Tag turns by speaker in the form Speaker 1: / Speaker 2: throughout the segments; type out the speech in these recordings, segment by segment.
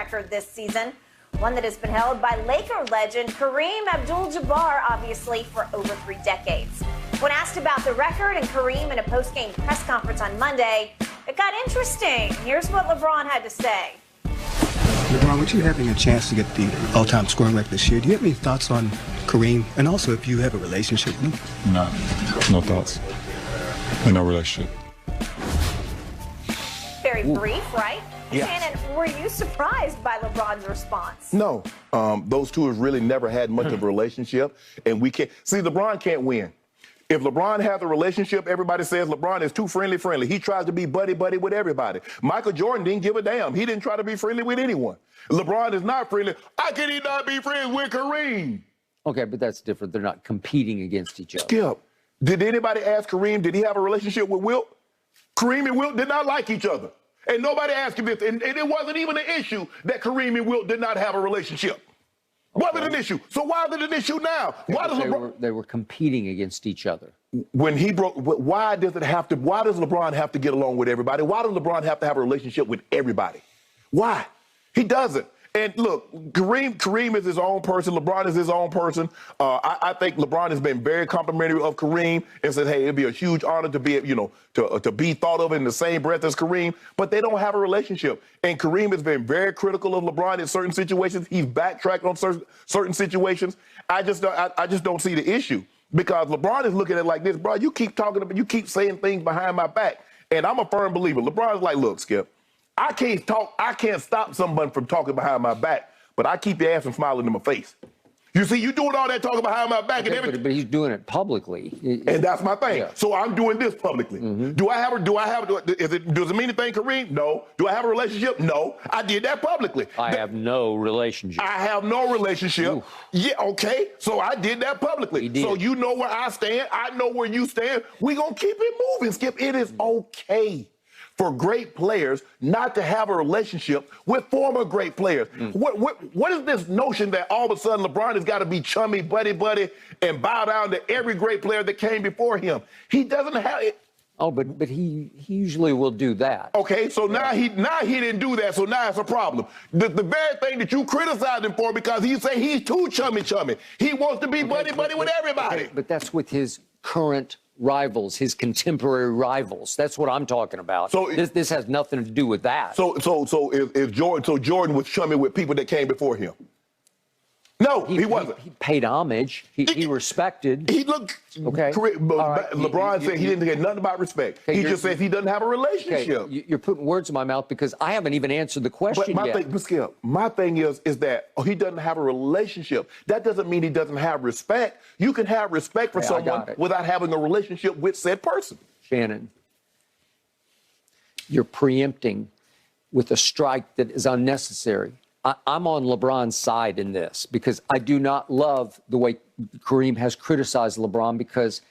Speaker 1: record this season, one that has been held by Laker legend Kareem Abdul-Jabbar, obviously, for over 3 decades. When asked about the record and Kareem in a post-game press conference on Monday, it got interesting. Here's what LeBron had to say.
Speaker 2: LeBron, with you having a chance to get the all-time scoring record this year, do you have any thoughts on Kareem? And also, if you have a relationship with him?
Speaker 3: No thoughts. And no relationship.
Speaker 1: Very brief, right?
Speaker 4: Yeah.
Speaker 1: Shannon, were you surprised by LeBron's response?
Speaker 4: No. Those two have really never had much of a relationship, and we can't. See, LeBron can't win. If LeBron has a relationship, everybody says LeBron is too friendly. He tries to be buddy-buddy with everybody. Michael Jordan didn't give a damn. He didn't try to be friendly with anyone. LeBron is not friendly. How can he not be friends with Kareem?
Speaker 5: Okay, but that's different. They're not competing against each other.
Speaker 4: Skip, did anybody ask Kareem, did he have a relationship with Wilt? Kareem and Wilt did not like each other. And nobody asked him this. And it wasn't even an issue that Kareem and Wilt did not have a relationship. Wasn't an issue. So why is it an issue now? Why does
Speaker 5: they were competing against each other.
Speaker 4: When he broke, why does LeBron have to get along with everybody? Why does LeBron have to have a relationship with everybody? Why? He doesn't. And look, Kareem is his own person. LeBron is his own person. I think LeBron has been very complimentary of Kareem and said, hey, it'd be a huge honor to be, to be thought of in the same breath as Kareem. But they don't have a relationship. And Kareem has been very critical of LeBron in certain situations. He's backtracked on certain situations. I just don't see the issue because LeBron is looking at it like this, bro. You keep saying things behind my back, and I'm a firm believer. LeBron's like, look, Skip. I can't stop someone from talking behind my back, but I keep your ass from smiling in my face. You see, you doing all that talking behind my back and everything.
Speaker 5: But he's doing it publicly.
Speaker 4: And that's my thing.
Speaker 5: Yeah.
Speaker 4: So I'm doing this publicly.
Speaker 5: Mm-hmm.
Speaker 4: Does it mean anything, Kareem? No. Do I have a relationship? No. I did that publicly.
Speaker 5: I have no relationship.
Speaker 4: I have no relationship.
Speaker 5: Oof.
Speaker 4: Yeah, okay. So I did that publicly. So you know where I stand. I know where you stand. We're going to keep it moving, Skip. It is okay for great players not to have a relationship with former great players. What is this notion that all of a sudden LeBron has got to be chummy, buddy, and bow down to every great player that came before him? He doesn't have it.
Speaker 5: Oh, but he usually will do that.
Speaker 4: Okay, so now he didn't do that, so now it's a problem. The very thing that you criticize him for because he say he's too chummy. He wants to be buddy with everybody.
Speaker 5: But that's with his current rivals, his contemporary rivals. That's what I'm talking about. So this has nothing to do with that.
Speaker 4: So if Jordan was chummy with people that came before him? No, he wasn't.
Speaker 5: He paid homage. He respected.
Speaker 4: He looked.
Speaker 5: Okay.
Speaker 4: Right. LeBron said he didn't get nothing about respect.
Speaker 5: Okay,
Speaker 4: he just says he doesn't have a relationship.
Speaker 5: Okay, you're putting words in my mouth because I haven't even answered the question yet.
Speaker 4: Skip, my thing is that he doesn't have a relationship. That doesn't mean he doesn't have respect. You can have respect for someone without having a relationship with said person.
Speaker 5: Shannon, you're preempting with a strike that is unnecessary. I'm on LeBron's side in this because I do not love the way Kareem has criticized LeBron because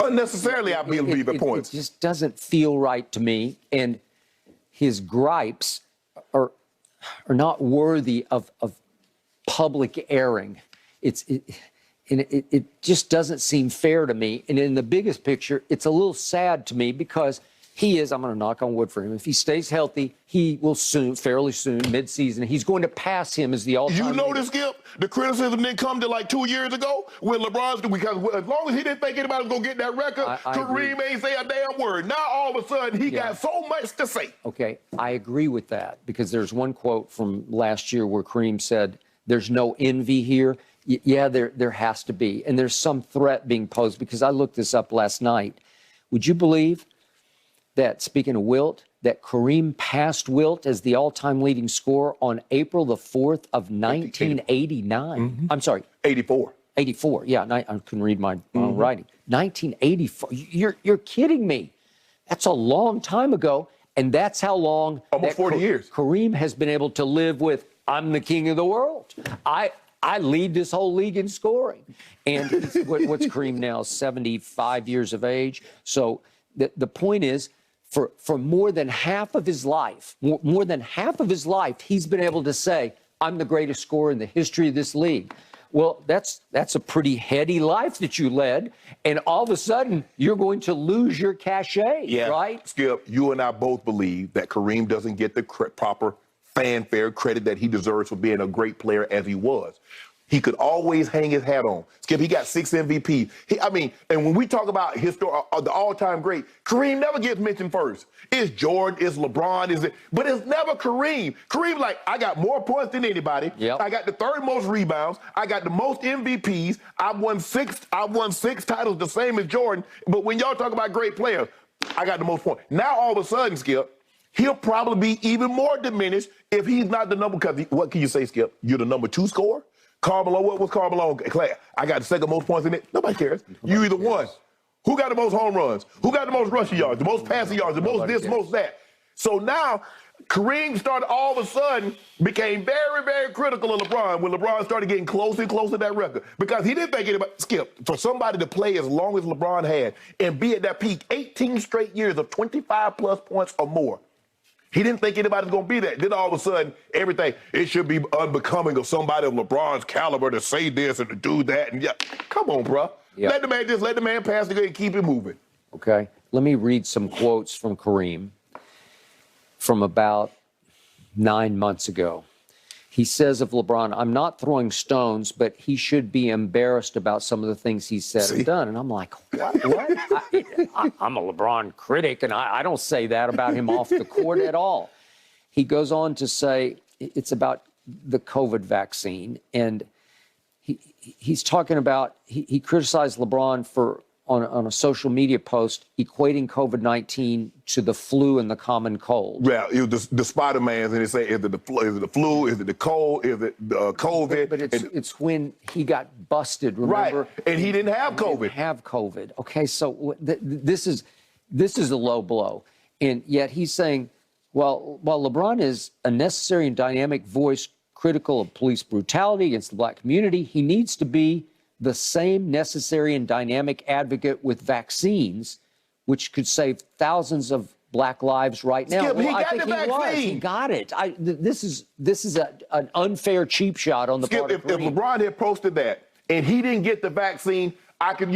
Speaker 4: unnecessarily, I believe at points.
Speaker 5: It just doesn't feel right to me, and his gripes are not worthy of public airing. It just doesn't seem fair to me. And in the biggest picture, it's a little sad to me because I'm going to knock on wood for him. If he stays healthy, he will fairly soon, mid-season, he's going to pass him as the all-time
Speaker 4: You know
Speaker 5: leader.
Speaker 4: this, Skip? The criticism didn't come to like 2 years ago when LeBron's, because as long as he didn't think anybody was going to get that record, Kareem ain't say a damn word. Now all of a sudden he got so much to say.
Speaker 5: Okay, I agree with that because there's one quote from last year where Kareem said, there's no envy here. Yeah, there has to be. And there's some threat being posed because I looked this up last night. Would you believe that, speaking of Wilt, that Kareem passed Wilt as the all-time leading scorer on April the 4th of 1989.
Speaker 4: Mm-hmm.
Speaker 5: I'm sorry.
Speaker 4: 84.
Speaker 5: 84, yeah. I couldn't read my own writing. 1984. You're kidding me. That's a long time ago, and that's how long...
Speaker 4: Almost 40 years.
Speaker 5: Kareem has been able to live with, I'm the king of the world. I lead this whole league in scoring. And what's Kareem now, 75 years of age? So the point is, for more than half of his life, he's been able to say, I'm the greatest scorer in the history of this league. Well, that's a pretty heady life that you led, and all of a sudden, you're going to lose your cachet, right?
Speaker 4: Skip, you and I both believe that Kareem doesn't get the proper fanfare, credit that he deserves for being a great player as he was. He could always hang his hat on. Skip, he got 6 MVP. And when we talk about the all-time great, Kareem never gets mentioned first. It's Jordan, it's LeBron, but it's never Kareem. Kareem, like, I got more points than anybody.
Speaker 5: Yep.
Speaker 4: I got the 3rd most rebounds. I got the most MVPs. I've won six titles, the same as Jordan. But when y'all talk about great players, I got the most points. Now all of a sudden, Skip, he'll probably be even more diminished if he's not the number. Because what can you say, Skip? You're the number 2 scorer. Karl Malone, what was Karl Malone? I got the 2nd most points in it. Nobody cares. You either won. Who got the most home runs? Who got the most rushing yards? The most passing yards? The most this, most that? So now Kareem started all of a sudden became very, very critical of LeBron when LeBron started getting closer and closer to that record. Because he didn't think anybody, Skip, for somebody to play as long as LeBron had and be at that peak, 18 straight years of 25-plus points or more. He didn't think anybody's going to be that. Then all of a sudden, everything, it should be unbecoming of somebody of LeBron's caliber to say this and to do that. And come on, bro. Yep. Let the man pass the game and keep it moving.
Speaker 5: Okay. Let me read some quotes from Kareem from about 9 months ago. He says of LeBron, I'm not throwing stones, but he should be embarrassed about some of the things he said and done. And I'm like, what? I'm a LeBron critic, and I don't say that about him off the court at all. He goes on to say it's about the COVID vaccine. And he's talking about, he criticized LeBron for, on a social media post, equating COVID-19 to the flu and the common cold.
Speaker 4: Yeah, it was the Spider-Mans, and they say, is it the flu, is it the cold, is it the COVID?
Speaker 5: But it's when he got busted, remember?
Speaker 4: Right, and he didn't have COVID.
Speaker 5: He didn't have COVID. Okay, so this is a low blow. And yet he's saying, well, while LeBron is a necessary and dynamic voice critical of police brutality against the black community, he needs to be the same necessary and dynamic advocate with vaccines, which could save thousands of black lives right now.
Speaker 4: Skip, I think he was.
Speaker 5: He got it. This is an unfair cheap shot on the part of Kareem.
Speaker 4: If LeBron had posted that and he didn't get the vaccine, I could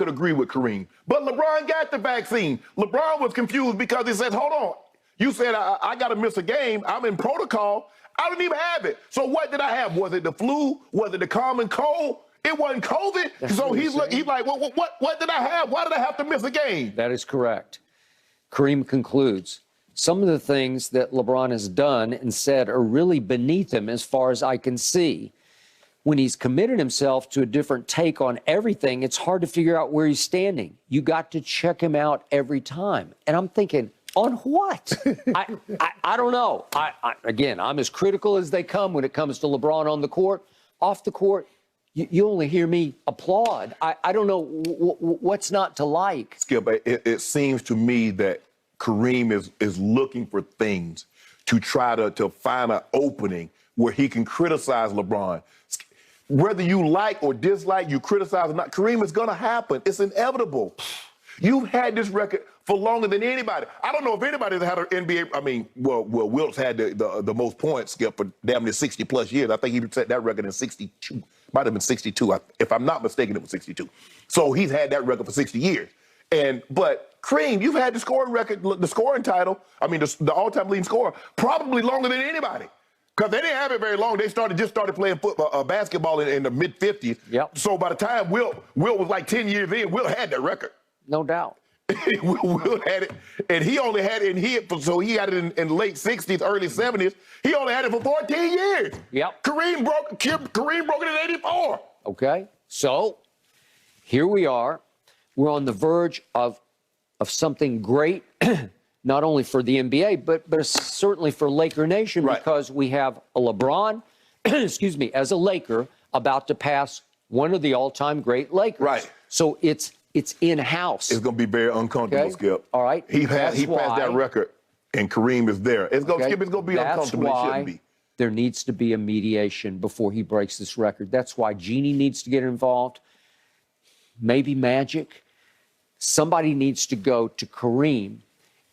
Speaker 4: agree with Kareem. But LeBron got the vaccine. LeBron was confused because he said, hold on, you said I got to miss a game. I'm in protocol. I didn't even have it. So what did I have? Was it the flu? Was it the common cold? It wasn't COVID.
Speaker 5: That's
Speaker 4: so he's like, what did I have? Why did I have to miss a game?
Speaker 5: That is correct. Kareem concludes, some of the things that LeBron has done and said are really beneath him as far as I can see. When he's committed himself to a different take on everything, it's hard to figure out where he's standing. You got to check him out every time. And I'm thinking, on what? I don't know. Again, I'm as critical as they come when it comes to LeBron on the court. Off the court, you only hear me applaud. I don't know what's not to like.
Speaker 4: Skip, it seems to me that Kareem is looking for things to try to find an opening where he can criticize LeBron. Whether you like or dislike, you criticize or not, Kareem, is going to happen. It's inevitable. You've had this record for longer than anybody. I don't know if anybody's had an NBA. I mean, well, Wilt's had the most points, Skip, for damn near 60-plus years. I think he set that record in 62. Might have been 62. If I'm not mistaken, it was 62. So he's had that record for 60 years. But Kareem, you've had the scoring record, the scoring title, I mean, the all-time leading scorer, probably longer than anybody. Because they didn't have it very long. They just started playing basketball in the mid-50s.
Speaker 5: Yep.
Speaker 4: So by the time Wilt was like 10 years in, Wilt had that record.
Speaker 5: No doubt.
Speaker 4: Wilt had it, and he only had it, so he got it in the late 60s, early 70s. He only had it for 14 years.
Speaker 5: Yep.
Speaker 4: Kareem broke it in 84.
Speaker 5: Okay. So here we are. We're on the verge of something great, not only for the NBA, but certainly for Laker Nation,
Speaker 4: right,
Speaker 5: because we have a LeBron, excuse me, as a Laker, about to pass one of the all-time great Lakers.
Speaker 4: Right.
Speaker 5: So it's in-house.
Speaker 4: It's going to be very uncomfortable,
Speaker 5: Okay.
Speaker 4: Skip.
Speaker 5: All right.
Speaker 4: He passed that record, and Kareem is there. It's going to be uncomfortable. It shouldn't be.
Speaker 5: There needs to be a mediation before he breaks this record. That's why Jeannie needs to get involved. Maybe Magic. Somebody needs to go to Kareem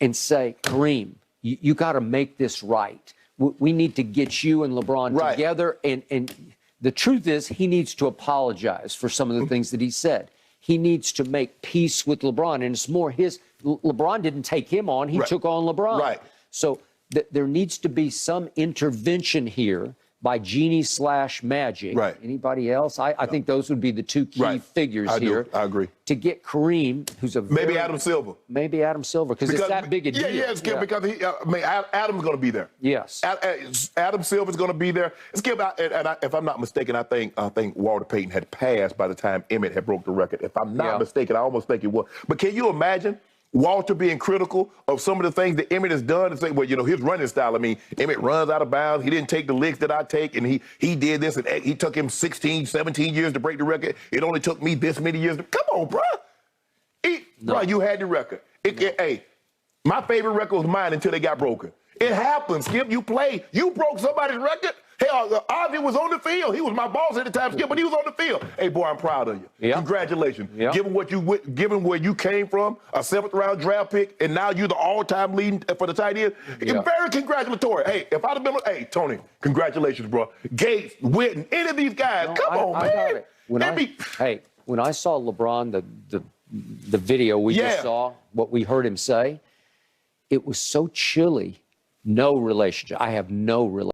Speaker 5: and say, Kareem, you got to make this right. We need to get you and LeBron together. And the truth is, he needs to apologize for some of the things that he said. He needs to make peace with LeBron. And it's more LeBron didn't take him on. He took on LeBron.
Speaker 4: Right.
Speaker 5: So that there needs to be some intervention here by Genie/Magic.
Speaker 4: Right.
Speaker 5: Anybody else? I think those would be the two key figures here.
Speaker 4: I agree.
Speaker 5: To get Kareem, who's a
Speaker 4: Maybe Adam Silver.
Speaker 5: Maybe Adam Silver, because it's that big a deal.
Speaker 4: Yeah, because Adam's going to be there.
Speaker 5: Yes.
Speaker 4: Adam Silver's going to be there. It's give out, if I'm not mistaken, I think Walter Payton had passed by the time Emmett had broke the record. If I'm not mistaken, I almost think it was. But can you imagine Walter being critical of some of the things that Emmett has done and say, well, you know, his running style, I mean, Emmett runs out of bounds. He didn't take the licks that I take, and he did this, and he took him 16, 17 years to break the record. It only took me this many years. Come on, bro. Bro, you had the record. Hey, my favorite record was mine until they got broken. It happens, Skip. You broke somebody's record. Hell, Ozzie was on the field. He was my boss at the time, Skip, but he was on the field. Hey, boy, I'm proud of you.
Speaker 5: Yeah.
Speaker 4: Congratulations.
Speaker 5: Yeah.
Speaker 4: Given where you came from, a 7th-round draft pick, and now you're the all-time leading for the tight end.
Speaker 5: Yeah.
Speaker 4: Very congratulatory. Hey, if I'd have been, hey, Tony, congratulations, bro. Gates, Witten, any of these guys, come on, man.
Speaker 5: I got it. When I saw LeBron, the video we just saw, what we heard him say, it was so chilly. No relationship. I have no relationship.